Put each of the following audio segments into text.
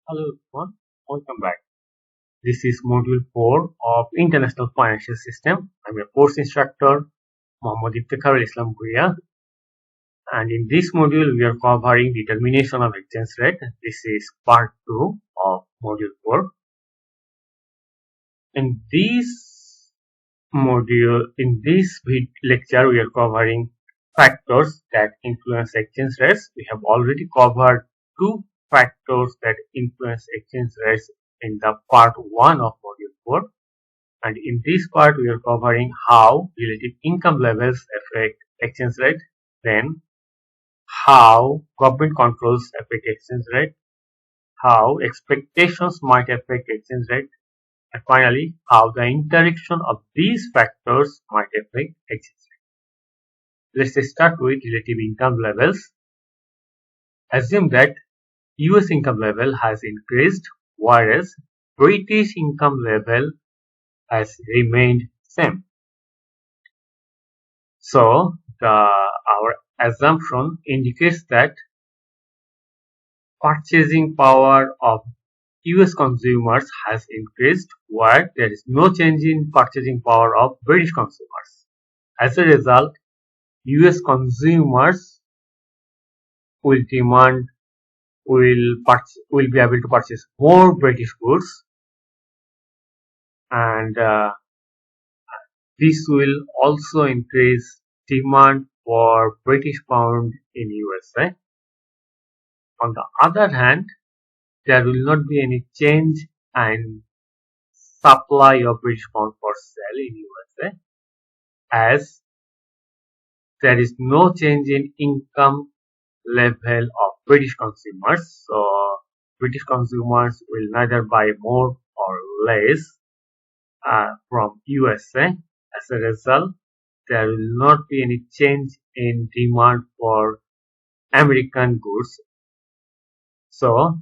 Hello everyone, welcome back. This is Module 4 of International Financial System. I'm your course instructor, Mohammad Iftikhar Islam Guya, and in this module we are covering determination of exchange rate. This is part 2 of Module 4. In this lecture, we are covering factors that influence exchange rates. We have already covered two factors that influence exchange rates in the part 1 of module 4. And in this part, we are covering how relative income levels affect exchange rate, then how government controls affect exchange rate, how expectations might affect exchange rate, and finally, how the interaction of these factors might affect exchange rate. Let's start with relative income levels. Assume that US income level has increased, whereas British income level has remained same. So our assumption indicates that purchasing power of US consumers has increased, while there is no change in purchasing power of British consumers. As a result, US consumers will demand will be able to purchase more British goods, and this will also increase demand for British pound in USA. On the other hand, there will not be any change in supply of British pound for sale in USA, as there is no change in income level of British consumers. So British consumers will neither buy more or less from USA. As a result, there will not be any change in demand for American goods. So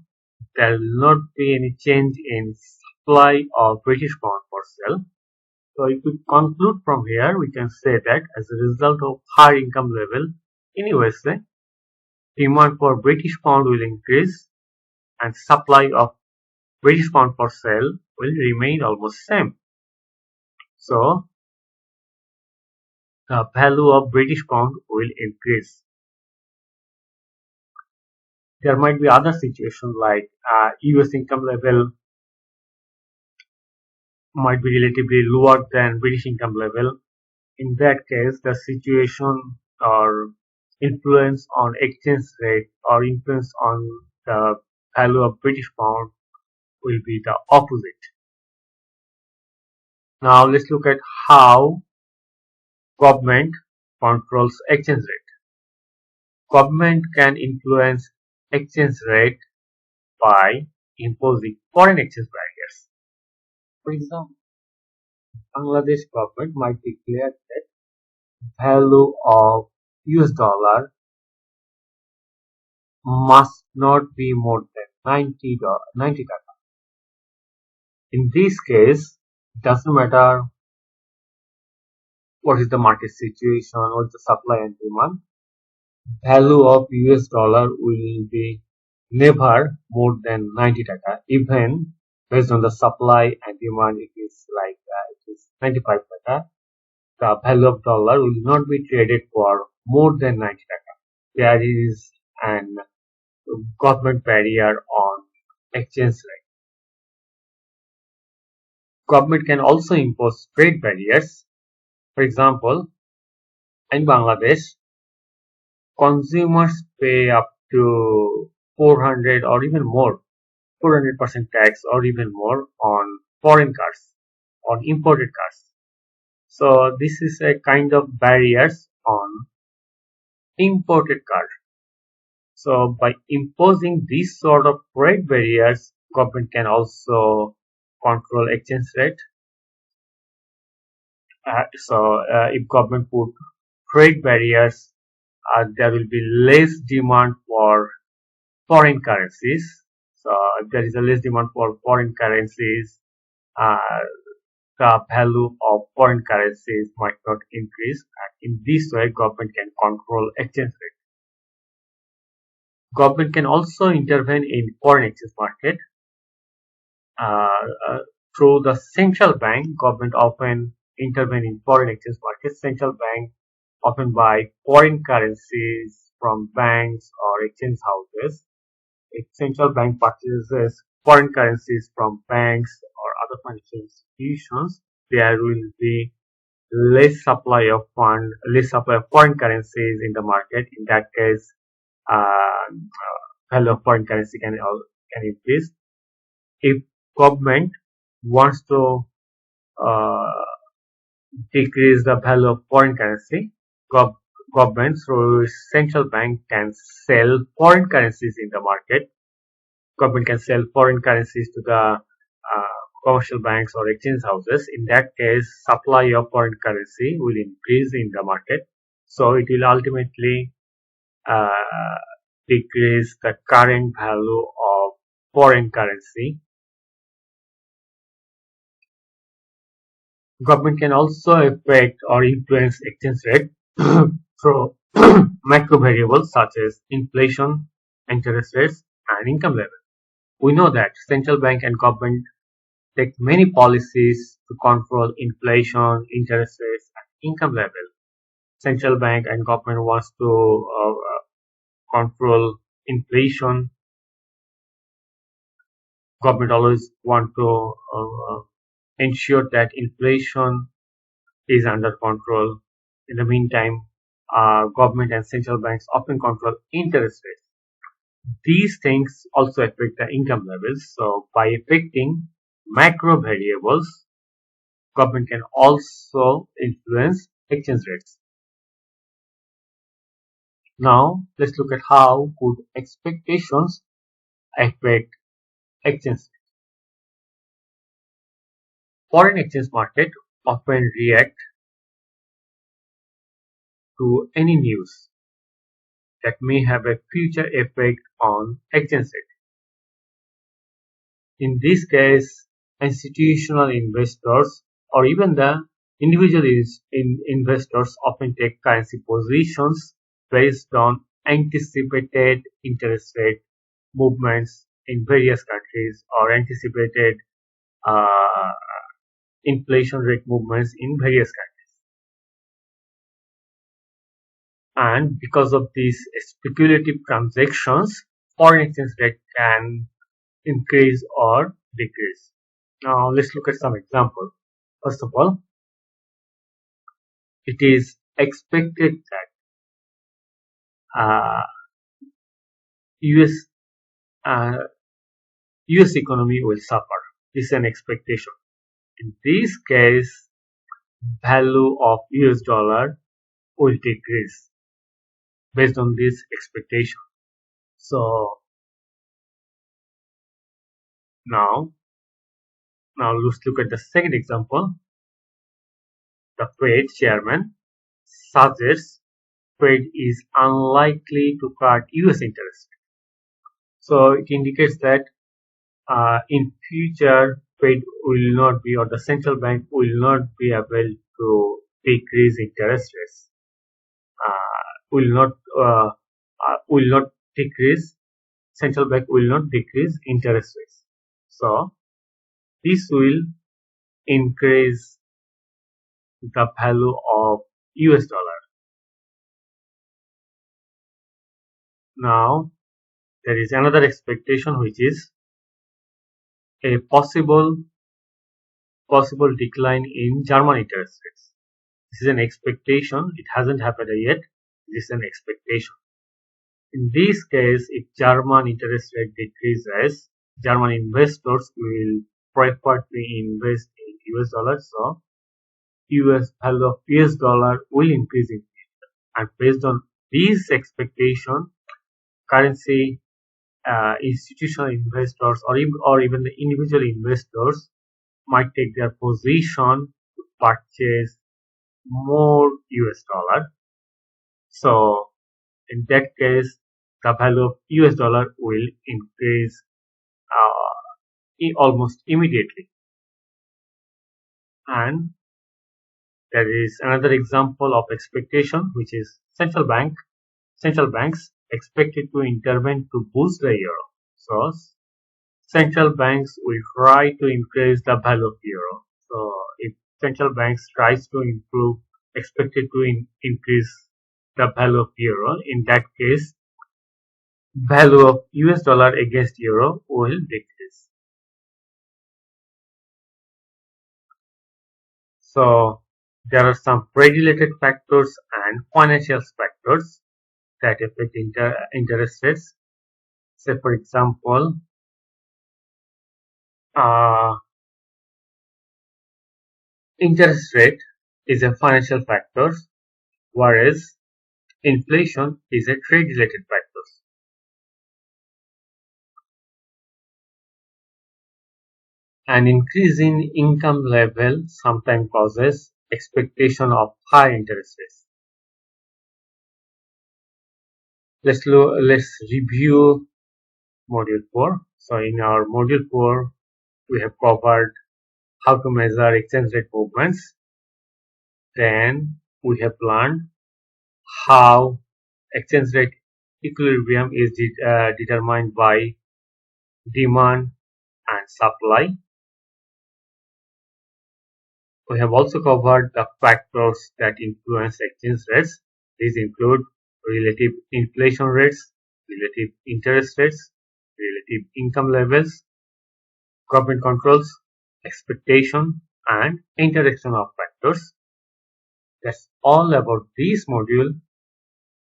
there will not be any change in supply of British pound for sale. So if we conclude from here, we can say that as a result of higher income level in USA, demand for British pound will increase and supply of British pound for sale will remain almost same. So the value of British pound will increase. There might be other situations like US income level might be relatively lower than British income level. In that case, the situation or influence on exchange rate or influence on the value of British pound will be the opposite. Now let's look at how government controls exchange rate. Government can influence exchange rate by imposing foreign exchange barriers. For example, Bangladesh government might declare that value of US dollar must not be more than 90 taka. In this case, it doesn't matter what is the market situation, what is the supply and demand. Value of US dollar will be never more than 90 taka, even based on the supply and demand. It is like it is 95 taka. The value of dollar will not be traded for more than 90 taka. There is an government barrier on exchange rate. Government can also impose trade barriers. For example, in Bangladesh, consumers pay up to 400 or even more, 400% tax or even more on foreign cars, on imported cars. So this is a kind of barriers on imported cars. So by imposing these sort of trade barriers, government can also control exchange rate. If government put trade barriers, there will be less demand for foreign currencies. So if there is a less demand for foreign currencies, uh, the value of foreign currencies might not increase. And in this way, government can control exchange rate. Government can also intervene in foreign exchange market. Uh, uh, Through the central bank, government often intervene in foreign exchange markets. Central bank often buy foreign currencies from banks or exchange houses. If central bank purchases foreign currencies from banks or other financial institutions, there will be less supply of foreign currencies in the market. In that case, value of foreign currency can increase. If government wants to uh, decrease the value of foreign currency, gov- government through central bank can sell foreign currencies in the market. Government can sell foreign currencies to the commercial banks or exchange houses. In that case, supply of foreign currency will increase in the market. So it will ultimately uh, decrease the current value of foreign currency. Government can also affect or influence exchange rate through macro variables such as inflation, interest rates, and income level. We know that central bank and government take many policies to control inflation, interest rates, and income level. Central bank and government wants to control inflation. Government always want to ensure that inflation is under control. In the meantime, government and central banks often control interest rates. These things also affect the income levels. So by affecting macro variables, government can also influence exchange rates. Now let's look at how could expectations affect exchange rate. Foreign exchange market often react to any news that may have a future effect on exchange rate. In this case, institutional investors or even the individual investors often take currency positions based on anticipated interest rate movements in various countries or anticipated uh, inflation rate movements in various countries. And because of these speculative transactions, foreign exchange rate can increase or decrease. Now let's look at some examples. First of all, it is expected that US uh, US economy will suffer. This is an expectation. In this case, value of US dollar will decrease based on this expectation. So now, now let's look at the second example. The Fed chairman suggests Fed is unlikely to cut US interest. So it indicates that in future Fed will not be or the central bank will not be able to decrease interest rates. Will not will not decrease Central bank will not decrease interest rates. So this will increase the value of US dollar. Now there is another expectation which is a possible decline in German interest rates. This is an expectation. It hasn't happened yet. This is an expectation. In this case, if German interest rate decreases, German investors will prefer to invest in US dollars. So US value of US dollar will increase in future. And based on these expectations, currency institutional investors or even the individual investors might take their position to purchase more US dollar. So in that case, the value of US dollar will increase almost immediately. And there is another example of expectation, which is central banks expected to intervene to boost the euro. So central banks will try to increase the value of euro. So if central banks tries to improve, expected to increase the value of euro, in that case, value of US dollar against euro will decrease. So there are some regulated factors and financial factors that affect interest rates. Say for example, uh, interest rate is a financial factor, whereas inflation is a trade-related factor. An increase in income level sometimes causes expectation of high interest rates. Let's review module 4. So in our module 4, we have covered how to measure exchange rate movements. Then we have learned how exchange rate equilibrium is determined by demand and supply. We have also covered the factors that influence exchange rates. These include relative inflation rates, relative interest rates, relative income levels, government controls, expectation, and interaction of factors. That's all about this module.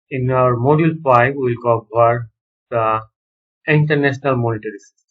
In our module 5, we will cover the international monetary system.